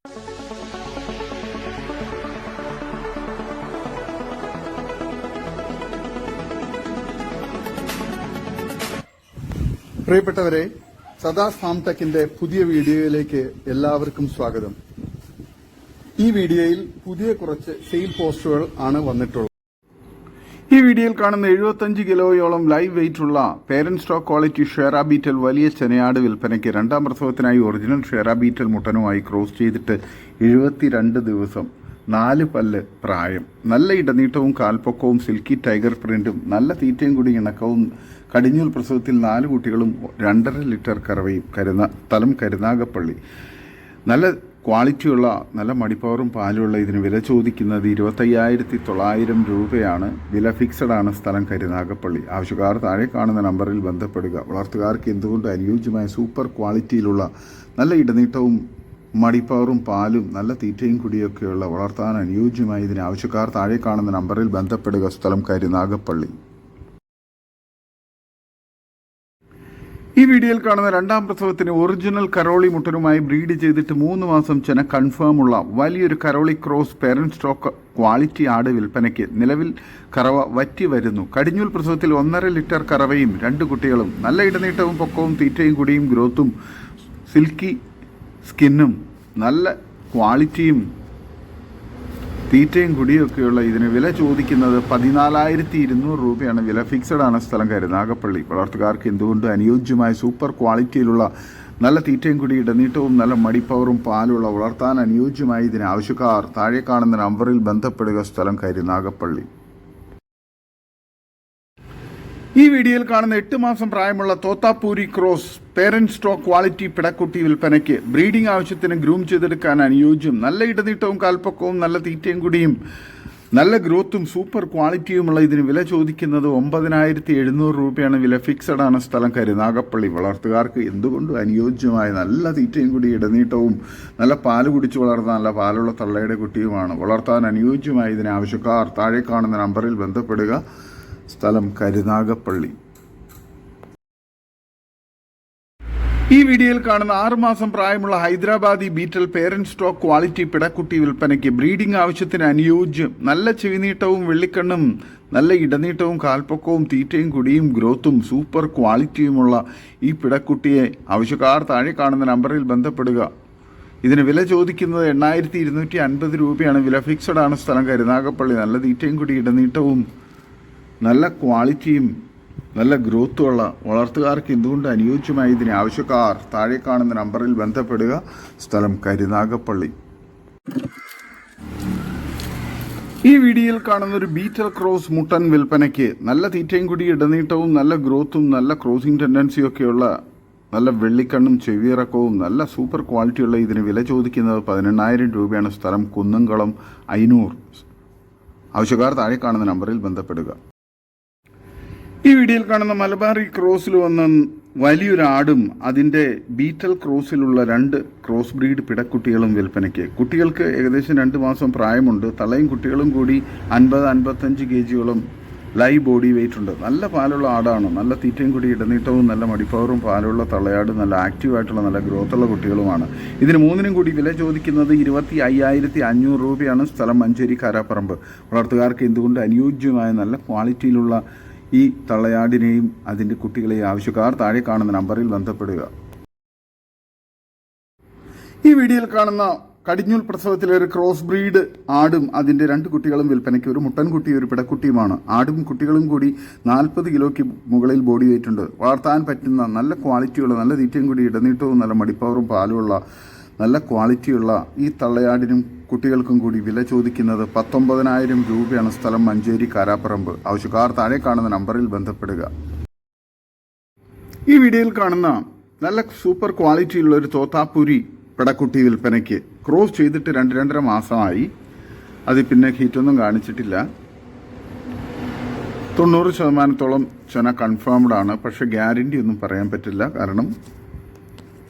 പ്രിയപ്പെട്ടവരെ, സദാസ് ഫാം ടെക്കിന്റെ പുതിയ വീഡിയോയിലേക്ക് എല്ലാവർക്കും സ്വാഗതം. ഈ വീഡിയോയിൽ പുതിയ കുറച്ച് സെയിൽ പോസ്റ്റുകൾ ആണ് വന്നിട്ടുള്ളത്. ഈ വീഡിയോയിൽ കാണുന്ന 75 കിലോയോളം ലൈവ് വെയിറ്റ് ഉള്ള പേരന്റ് സ്റ്റോക്ക് ക്വാളിറ്റി ഷേറാ ബീറ്റൽ വലിയ ചെനയാട് വിൽപ്പനയ്ക്ക്. രണ്ടാം പ്രസവത്തിനായി ഒറിജിനൽ ഷേറാ ബീറ്റൽ മുട്ടനുമായി ക്രോസ് ചെയ്തിട്ട് 72 ദിവസം, 4 പല്ല് പ്രായം, നല്ല ഇടനീട്ടവും കാൽപ്പൊക്കവും സിൽക്കി ടൈഗർ പ്രിന്റും, നല്ല തീറ്റയും കൂടി ഇണക്കവും, കടിഞ്ഞൂൽ പ്രസവത്തിൽ 4 കുട്ടികളും 2.5 ലിറ്റർ കറവയും, സ്ഥലം കരുനാഗപ്പള്ളി. നല്ല ക്വാളിറ്റിയുള്ള നല്ല മടിപ്പവറും പാലുള്ള ഇതിന് വില ചോദിക്കുന്നത് 25,900 രൂപയാണ്. വില ഫിക്സഡ് ആണ്. സ്ഥലം കരുനാഗപ്പള്ളി. ആവശ്യക്കാർ താഴെ കാണുന്ന നമ്പറിൽ ബന്ധപ്പെടുക. വളർത്തുകാർക്ക് എന്തുകൊണ്ട് അനുയോജ്യമായ സൂപ്പർ ക്വാളിറ്റിയിലുള്ള നല്ല ഇടനീട്ടവും മടിപ്പവറും പാലും നല്ല തീറ്റയും കുടിയൊക്കെയുള്ള വളർത്താൻ അനുയോജ്യമായ ഇതിന് ആവശ്യക്കാർ താഴെ കാണുന്ന നമ്പറിൽ ബന്ധപ്പെടുക. സ്ഥലം കരുനാഗപ്പള്ളി. ഈ വീഡിയോയിൽ കാണുന്ന രണ്ടാം പ്രസവത്തിന് ഒറിജിനൽ കരോളി മുട്ടനുമായി ബ്രീഡ് ചെയ്തിട്ട് 3 മാസം ചെന കൺഫേം ഉള്ള വലിയൊരു കരോളി ക്രോസ് പേരന്റ് സ്റ്റോക്ക് ക്വാളിറ്റി ആട് വിൽപ്പനയ്ക്ക്. നിലവിൽ കറവ വറ്റി വരുന്നു. കടിഞ്ഞൂൽ പ്രസവത്തിൽ 1.5 ലിറ്റർ കറവയും 2 കുട്ടികളും, നല്ല ഇടനീട്ടവും പൊക്കവും തീറ്റയും കുടിയും ഗ്രോത്തും സിൽക്കി സ്കിന്നും, നല്ല ക്വാളിറ്റിയും തീറ്റയും കുടിയൊക്കെയുള്ള ഇതിന് വില ചോദിക്കുന്നത് 14,200 രൂപയാണ്. വില ഫിക്സഡ് ആണ്. സ്ഥലം കരുനാഗപ്പള്ളി. വളർത്തുകാർക്ക് എന്തുകൊണ്ട് അനുയോജ്യമായ സൂപ്പർ ക്വാളിറ്റിയിലുള്ള നല്ല തീറ്റയും കുടി ഇടനീട്ടവും നല്ല മടിപ്പവറും പാലുള്ള വളർത്താൻ അനുയോജ്യമായ ഇതിന് ആവശ്യക്കാർ താഴെ കാണുന്ന നമ്പറിൽ ബന്ധപ്പെടുക. സ്ഥലം കരുനാഗപ്പള്ളി. ഈ വീഡിയോയിൽ കാണുന്ന 8 മാസം പ്രായമുള്ള Totapuri cross parent stock quality പിടക്കുട്ടി വിൽപ്പനയ്ക്ക്. ബ്രീഡിംഗ് ആവശ്യത്തിന് ഗ്രൂം ചെയ്തെടുക്കാൻ അനുയോജ്യം, നല്ല ഇടനീട്ടവും കാൽപ്പൊക്കവും നല്ല തീറ്റയും കുടിയും നല്ല ഗ്രോത്തും സൂപ്പർ ക്വാളിറ്റിയുമുള്ള ഇതിന് വില ചോദിക്കുന്നത് 9,700 രൂപയാണ്. വില ഫിക്സഡ് ആണ്. സ്ഥലം കരുനാഗപ്പള്ളി. വളർത്തുകാർക്ക് എന്തുകൊണ്ട് അനുയോജ്യമായ നല്ല തീറ്റയും കുടി ഇടനീട്ടവും നല്ല പാല് കുടിച്ച് വളർന്ന നല്ല പാലുള്ള തള്ളയുടെ കുട്ടിയുമാണ്. വളർത്താൻ അനുയോജ്യമായ ഇതിന് ആവശ്യക്കാർ താഴെ കാണുന്ന നമ്പറിൽ ബന്ധപ്പെടുക. സ്ഥലം കരുനാഗപ്പള്ളി. ഈ വീഡിയോയിൽ കാണുന്ന 6 മാസം പ്രായമുള്ള Hyderabadi Beetal parent stock quality പിടക്കുട്ടി വിൽപ്പനയ്ക്ക്. ബ്രീഡിംഗ് ആവശ്യത്തിന് അനുയോജ്യം, നല്ല ചെവിനീട്ടവും വെള്ളിക്കണ്ണും നല്ല ഇടനീട്ടവും കാൽപ്പൊക്കവും തീറ്റയും കുടിയും ഗ്രോത്തും സൂപ്പർ ക്വാളിറ്റിയുമുള്ള ഈ പിടക്കുട്ടിയെ ആവശ്യക്കാർ താഴെ കാണുന്ന നമ്പറിൽ ബന്ധപ്പെടുക. ഇതിന് വില ചോദിക്കുന്നത് 8,250 രൂപയാണ്. വില ഫിക്സഡ് ആണ്. സ്ഥലം കരുനാഗപ്പള്ളി. നല്ല തീറ്റയും കുടി ഇടനീട്ടവും നല്ല ക്വാളിറ്റിയും നല്ല ഗ്രോത്തുമുള്ള വളർത്തുകാർക്ക് എന്തുകൊണ്ട് അനുയോജ്യമായ ഇതിന് ആവശ്യക്കാർ താഴെ കാണുന്ന നമ്പറിൽ ബന്ധപ്പെടുക. സ്ഥലം കരുനാഗപ്പള്ളി. ഈ വീഡിയോയിൽ കാണുന്ന ഒരു ബീറ്റൽ ക്രോസ് മുട്ടൻ വിൽപ്പനയ്ക്ക്. നല്ല തീറ്റയും കുടി ഇടനീട്ടവും നല്ല ഗ്രോത്തും നല്ല ക്രോസിംഗ് ടെൻഡൻസിയൊക്കെയുള്ള നല്ല വെള്ളിക്കണ്ണും ചെവിയിറക്കവും നല്ല സൂപ്പർ ക്വാളിറ്റിയുള്ള ഇതിന് വില ചോദിക്കുന്നത് 18,000 രൂപയാണ്. സ്ഥലം കുന്നംകുളം അയ്യൂർ. ആവശ്യക്കാർ താഴെ കാണുന്ന നമ്പറിൽ ബന്ധപ്പെടുക. ഈ വീഡിയോയിൽ കാണുന്ന മലബാറി ക്രോസിൽ വന്ന വലിയൊരു ആടും അതിൻ്റെ ബീറ്റൽ ക്രോസിലുള്ള 2 ക്രോസ് ബ്രീഡ് പിടക്കുട്ടികളും വിൽപ്പനയ്ക്ക്. കുട്ടികൾക്ക് ഏകദേശം 2 മാസം പ്രായമുണ്ട്. തളയും കുട്ടികളും കൂടി 50-55 kgയോളം ലൈവ് ബോഡി വെയിറ്റ് ഉണ്ട്. നല്ല പാലുള്ള ആടാണ്. നല്ല തീറ്റയും കൂടി ഇടനീട്ടവും നല്ല മടിപ്പവറും പാലുള്ള തളയാട് നല്ല ആക്റ്റീവായിട്ടുള്ള നല്ല ഗ്രോത്തുള്ള കുട്ടികളുമാണ്. ഇതിന് 3നും കൂടി വില ചോദിക്കുന്നത് 25,500 രൂപയാണ്. സ്ഥലം മഞ്ചേരി കാരാപ്പറമ്പ്. വളർത്തുകാർക്ക് എന്തുകൊണ്ട് അനുയോജ്യമായ നല്ല ക്വാളിറ്റിയിലുള്ള ഈ തള്ളയാടിനെയും അതിൻ്റെ കുട്ടികളെയും ആവശ്യക്കാർ താഴെ കാണുന്ന നമ്പറിൽ ബന്ധപ്പെടുക. ഈ വീഡിയോയിൽ കാണുന്ന കടിഞ്ഞൂൽ പ്രസവത്തിലെ ഒരു ക്രോസ് ബ്രീഡ് ആടും അതിൻ്റെ 2 കുട്ടികളും വിൽപ്പനയ്ക്ക്. ഒരു മുട്ടൻകുട്ടി ഒരു പിടക്കുട്ടിയുമാണ്. ആടും കുട്ടികളും കൂടി 40 കിലോയ്ക്ക് മുകളിൽ ബോഡി വെയിറ്റ് ഉണ്ട്. വളർത്താൻ പറ്റുന്ന നല്ല ക്വാളിറ്റിയുള്ള നല്ല തീറ്റയും കൂടി ഇടനീട്ടവും നല്ല മടിപ്പവറും പാലുമുള്ള നല്ല ക്വാളിറ്റിയുള്ള ഈ തള്ളയാടിനും കുട്ടികൾക്കും കൂടി വില ചോദിക്കുന്നത് 19,000 രൂപയാണ്. സ്ഥലം മഞ്ചേരി കാരാപ്പറമ്പ്. ആവശ്യക്കാർ താഴെ കാണുന്ന നമ്പറിൽ ബന്ധപ്പെടുക. ഈ വീഡിയോയിൽ കാണുന്ന നല്ല സൂപ്പർ ക്വാളിറ്റിയുള്ള ഒരു തോത്താപ്പൂരി പിടക്കുട്ടി വിൽപ്പനയ്ക്ക്. ക്രോസ് ചെയ്തിട്ട് 2-2.5 മാസമായി. അത് പിന്നെ ഹീറ്റൊന്നും കാണിച്ചിട്ടില്ല. 90% ചെന കൺഫേംഡ് ആണ്. പക്ഷേ ഗ്യാരണ്ടി ഒന്നും പറയാൻ പറ്റില്ല. കാരണം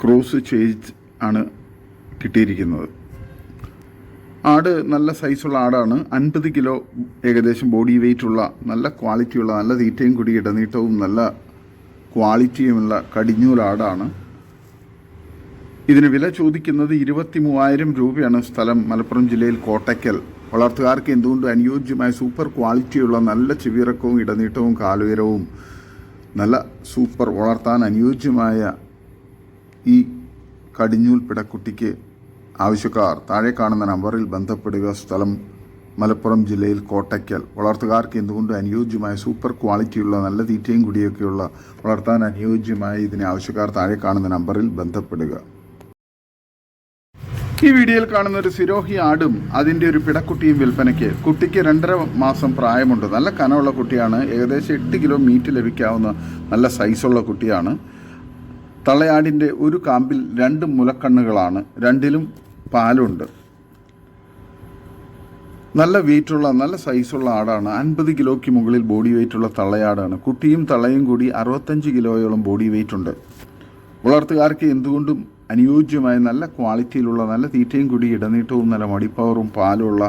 ക്രോസ് ചെയ്ത് ആണ് കിട്ടിയിരിക്കുന്നത്. ആട് നല്ല സൈസുള്ള ആടാണ്. 50 കിലോ ഏകദേശം ബോഡി വെയിറ്റുള്ള നല്ല ക്വാളിറ്റിയുള്ള നല്ല തീറ്റയും കുടി ഇടനീട്ടവും നല്ല ക്വാളിറ്റിയുമുള്ള കടിഞ്ഞൂൽ ആടാണ്. ഇതിന് വില ചോദിക്കുന്നത് 23,000 രൂപയാണ്. സ്ഥലം മലപ്പുറം ജില്ലയിൽ കോട്ടയ്ക്കൽ. വളർത്തുകാർക്ക് എന്തുകൊണ്ടും അനുയോജ്യമായ സൂപ്പർ ക്വാളിറ്റിയുള്ള നല്ല ചെവിയിറക്കവും ഇടനീട്ടവും കാലുയരവും നല്ല സൂപ്പർ വളർത്താൻ അനുയോജ്യമായ ഈ കടിഞ്ഞൂൽ പിടക്കുട്ടിക്ക് ആവശ്യക്കാർ താഴെ കാണുന്ന നമ്പറിൽ ബന്ധപ്പെടുക. സ്ഥലം മലപ്പുറം ജില്ലയിൽ കോട്ടയ്ക്കൽ. വളർത്തുകാർക്ക് എന്തുകൊണ്ട് അനുയോജ്യമായ സൂപ്പർ ക്വാളിറ്റിയുള്ള നല്ല തീറ്റയും കുടിയൊക്കെയുള്ള വളർത്താൻ അനുയോജ്യമായ ഇതിന് ആവശ്യക്കാർ താഴെ കാണുന്ന നമ്പറിൽ ബന്ധപ്പെടുക. ഈ വീഡിയോയിൽ കാണുന്ന ഒരു സിരോഹി ആടും അതിൻ്റെ ഒരു പിടക്കുട്ടിയും വിൽപ്പനയ്ക്ക്. കുട്ടിക്ക് 2.5 മാസം പ്രായമുണ്ട്. നല്ല കനമുള്ള കുട്ടിയാണ്. ഏകദേശം 8 കിലോ മീറ്റ് ലഭിക്കാവുന്ന നല്ല സൈസുള്ള കുട്ടിയാണ്. തള്ളയാടിൻ്റെ ഒരു കാമ്പിൽ 2 മുലക്കണ്ണുകളാണ്. 2ലും പാലുണ്ട്. നല്ല വെയിറ്റുള്ള നല്ല സൈസുള്ള ആടാണ്. 50 കിലോയ്ക്ക് മുകളിൽ ബോഡി വെയിറ്റുള്ള തള്ളയാടാണ്. കുട്ടിയും തള്ളയും കൂടി 65 കിലോയോളം ബോഡി വെയിറ്റ് ഉണ്ട്. വളർത്തുകാർക്ക് എന്തുകൊണ്ടും അനുയോജ്യമായ നല്ല ക്വാളിറ്റിയിലുള്ള നല്ല തീറ്റയും കൂടി ഇടനീട്ടവും നല്ല മടിപ്പവറും പാലുള്ള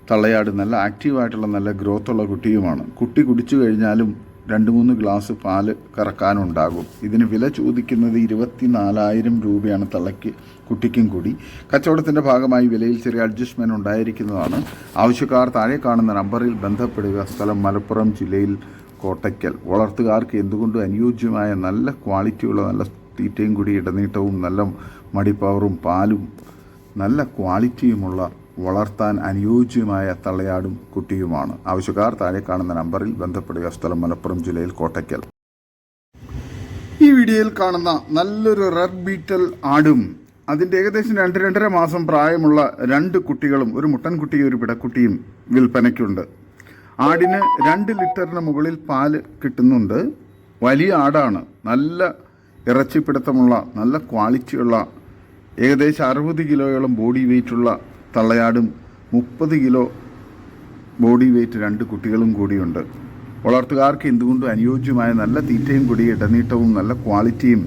തള്ളയാട് നല്ല ആക്റ്റീവായിട്ടുള്ള നല്ല ഗ്രോത്തുള്ള കുട്ടിയുമാണ്. കുട്ടി കുടിച്ചു കഴിഞ്ഞാലും 2-3 ഗ്ലാസ് പാല് കറക്കാനുണ്ടാകും. ഇതിന് വില ചോദിക്കുന്നത് 24,000 രൂപയാണ് തള്ളയ്ക്ക് കുട്ടിക്കും കൂടി. കച്ചവടത്തിൻ്റെ ഭാഗമായി വിലയിൽ ചെറിയ അഡ്ജസ്റ്റ്മെൻറ്റ് ഉണ്ടായിരിക്കുന്നതാണ്. ആവശ്യക്കാർ താഴെ കാണുന്ന നമ്പറിൽ ബന്ധപ്പെടുക. സ്ഥലം മലപ്പുറം ജില്ലയിൽ കോട്ടയ്ക്കൽ. വളർത്തുകാർക്ക് എന്തുകൊണ്ടും അനുയോജ്യമായ നല്ല ക്വാളിറ്റിയുള്ള നല്ല തീറ്റയും കൂടി ഇടനീട്ടവും നല്ല മടിപ്പവറും പാലും നല്ല ക്വാളിറ്റിയുമുള്ള വളർത്താൻ അനുയോജ്യമായ തള്ളയാടും കുട്ടിയുമാണ്. ആവശ്യക്കാർ താഴെ കാണുന്ന നമ്പറിൽ ബന്ധപ്പെടുക. സ്ഥലം മലപ്പുറം ജില്ലയിൽ കോട്ടയ്ക്കൽ. ഈ വീഡിയോയിൽ കാണുന്ന നല്ലൊരു റെഡ് ബീറ്റൽ ആടും അതിൻ്റെ ഏകദേശം 2-2.5 മാസം പ്രായമുള്ള 2 കുട്ടികളും ഒരു മുട്ടൻകുട്ടിയും ഒരു പിടക്കുട്ടിയും വിൽപ്പനയ്ക്കുണ്ട്. ആടിന് 2 ലിറ്ററിന് മുകളിൽ പാല് കിട്ടുന്നുണ്ട്. വലിയ ആടാണ്. നല്ല ഇറച്ചിപ്പിടുത്തമുള്ള നല്ല ക്വാളിറ്റിയുള്ള ഏകദേശം 60 കിലോയോളം ബോഡി വെയിറ്റുള്ള തള്ളയാടും 30 കിലോ ബോഡി വെയിറ്റ് 2 കുട്ടികളും കൂടിയുണ്ട്. വളർത്തുകാർക്ക് എന്തുകൊണ്ടും അനുയോജ്യമായ നല്ല തീറ്റയും കൂടി ഇടനീട്ടവും നല്ല ക്വാളിറ്റിയും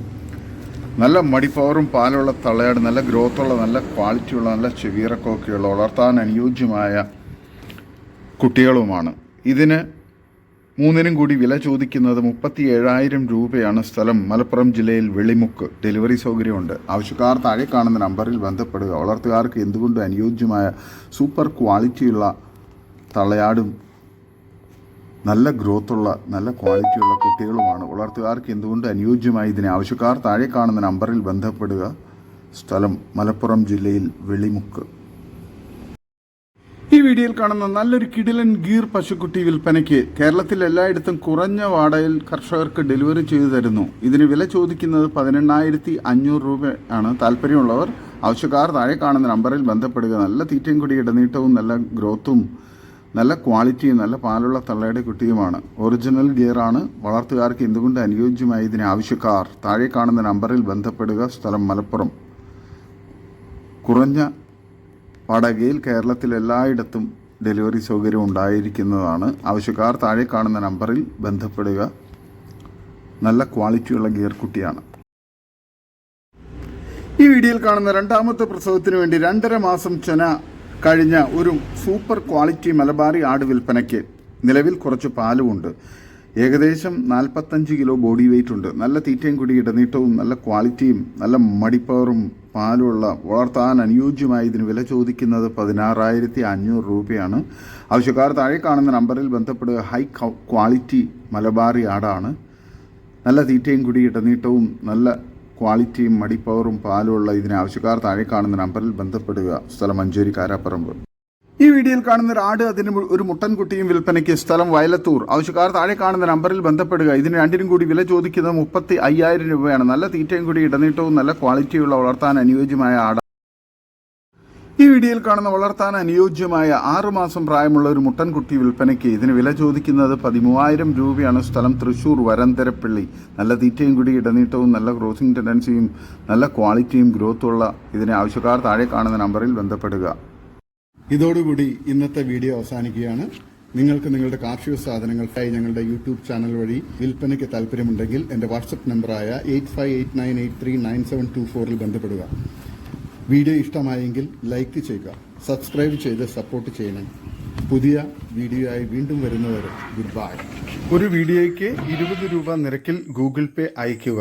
നല്ല മടിപ്പവറും പാലുള്ള തള്ളയാട് നല്ല ഗ്രോത്തുള്ള നല്ല ക്വാളിറ്റിയുള്ള നല്ല ചെവിയിറക്കമൊക്കെയുള്ള വളർത്താൻ അനുയോജ്യമായ കുട്ടികളുമാണ്. ഇതിന് 3നും കൂടി വില ചോദിക്കുന്നത് 37,000 രൂപയാണ്. സ്ഥലം മലപ്പുറം ജില്ലയിൽ വെളിമുക്ക്. ഡെലിവറി സൗകര്യമുണ്ട്. ആവശ്യക്കാർ താഴെ കാണുന്ന നമ്പറിൽ ബന്ധപ്പെടുക. വളർത്തുകാർക്ക് എന്തുകൊണ്ട് അനുയോജ്യമായ സൂപ്പർ ക്വാളിറ്റിയുള്ള തള്ളയാടും നല്ല ഗ്രോത്തുള്ള നല്ല ക്വാളിറ്റിയുള്ള കുട്ടികളുമാണ്. വളർത്തുകാർക്ക് എന്തുകൊണ്ട് അനുയോജ്യമായ ഇതിന് ആവശ്യക്കാർ താഴെ കാണുന്ന നമ്പറിൽ ബന്ധപ്പെടുക. സ്ഥലം മലപ്പുറം ജില്ലയിൽ വെളിമുക്ക്. ഈ വീഡിയോയിൽ കാണുന്ന നല്ലൊരു കിടിലൻ ഗീർ പശുക്കുട്ടി വിൽപ്പനയ്ക്ക്. കേരളത്തിൽ എല്ലായിടത്തും കുറഞ്ഞ വാടകയിൽ കർഷകർക്ക് ഡെലിവറി ചെയ്തു തരുന്നു. ഇതിന് വില ചോദിക്കുന്നത് 18,500 രൂപയാണ്. താല്പര്യമുള്ളവർ ആവശ്യക്കാർ താഴെ കാണുന്ന നമ്പറിൽ ബന്ധപ്പെടുക. നല്ല തീറ്റയും കൂടി ഇടനീട്ടവും നല്ല ഗ്രോത്തും നല്ല ക്വാളിറ്റിയും നല്ല പാലുള്ള തള്ളയുടെ കുട്ടിയുമാണ്. ഒറിജിനൽ ഗിയറാണ്. വളർത്തുകാർക്ക് എന്തുകൊണ്ട് അനുയോജ്യമായി ഇതിന് ആവശ്യക്കാർ താഴെ കാണുന്ന നമ്പറിൽ ബന്ധപ്പെടുക. സ്ഥലം മലപ്പുറം. കുറഞ്ഞ വാടകയിൽ കേരളത്തിൽ എല്ലായിടത്തും ഡെലിവറി സൗകര്യം ഉണ്ടായിരിക്കുന്നതാണ്. ആവശ്യക്കാർ താഴെ കാണുന്ന നമ്പറിൽ ബന്ധപ്പെടുക. നല്ല ക്വാളിറ്റിയുള്ള ഗിയർ കുട്ടിയാണ്. ഈ വീഡിയോയിൽ കാണുന്ന 2ാമത്തെ പ്രസവത്തിന് വേണ്ടി 2.5 മാസം ചെന കഴിഞ്ഞ ഒരു സൂപ്പർ ക്വാളിറ്റി മലബാറി ആട് വിൽപ്പനയ്ക്ക്. നിലവിൽ കുറച്ച് പാലുമുണ്ട്. ഏകദേശം 45 കിലോ ബോഡി വെയിറ്റ് ഉണ്ട്. നല്ല തീറ്റയും കൂടി ഇടനീട്ടവും നല്ല ക്വാളിറ്റിയും നല്ല മടിപ്പവറും പാലുള്ള വളർത്താൻ അനുയോജ്യമായി ഇതിന് വില ചോദിക്കുന്നത് 16,500 രൂപയാണ്. ആവശ്യക്കാർ താഴെ കാണുന്ന നമ്പറിൽ ബന്ധപ്പെടുക. ഹൈ ക്വാളിറ്റി മലബാറി ആടാണ്. നല്ല തീറ്റയും കൂടി ഇടനീട്ടവും നല്ല ക്വാളിറ്റിയും മടിപ്പവറും പാലുള്ള ഇതിന് ആവശ്യക്കാർ താഴെ കാണുന്ന നമ്പറിൽ ബന്ധപ്പെടുക. സ്ഥലം മഞ്ചേരി കാരാപ്പറമ്പ്. ഈ വീഡിയോയിൽ കാണുന്ന ഒരു ആട് അതിന് ഒരു മുട്ടൻകുട്ടിയും വിൽപ്പനയ്ക്ക്. സ്ഥലം വയലത്തൂർ. ആവശ്യക്കാർ താഴെ കാണുന്ന നമ്പറിൽ ബന്ധപ്പെടുക. ഇതിന് 2നും കൂടി വില ചോദിക്കുന്നത് 35,000 രൂപയാണ്. നല്ല തീറ്റയും കൂടി ഇടനീട്ടവും നല്ല ക്വാളിറ്റിയുള്ള വളർത്താൻ അനുയോജ്യമായ ആട്. ഈ വീഡിയോയിൽ കാണുന്ന വളർത്താൻ അനുയോജ്യമായ 6 മാസം പ്രായമുള്ള ഒരു മുട്ടൻകുട്ടി വിൽപ്പനയ്ക്ക്. ഇതിന് വില ചോദിക്കുന്നത് 13,000 രൂപയാണ്. സ്ഥലം തൃശ്ശൂർ വരന്തരപ്പള്ളി. നല്ല തീറ്റയും കൂടി ഇടനീട്ടവും നല്ല ക്രോസിംഗ് ടെൻഡൻസിയും നല്ല ക്വാളിറ്റിയും ഗ്രോത്തുള്ള ഇതിന് ആവശ്യക്കാർ താഴെ കാണുന്ന നമ്പറിൽ ബന്ധപ്പെടുക. ഇതോടുകൂടി ഇന്നത്തെ വീഡിയോ അവസാനിക്കുകയാണ്. നിങ്ങൾക്ക് നിങ്ങളുടെ കാർഷിക സാധനങ്ങൾക്കായി ഞങ്ങളുടെ യൂട്യൂബ് ചാനൽ വഴി വിൽപ്പനയ്ക്ക് താല്പര്യമുണ്ടെങ്കിൽ എൻ്റെ വാട്സപ്പ് നമ്പറായ 8589839724 ബന്ധപ്പെടുക. വീഡിയോ ഇഷ്ടമായെങ്കിൽ ലൈക്ക് ചെയ്യുക, സബ്സ്ക്രൈബ് ചെയ്ത് സപ്പോർട്ട് ചെയ്യണം. പുതിയ വീഡിയോയായി വീണ്ടും വരുന്നവരെ ഗുഡ് ബൈ. ഒരു വീഡിയോയ്ക്ക് 20 രൂപ നിരക്കിൽ ഗൂഗിൾ പേ അയയ്ക്കുക.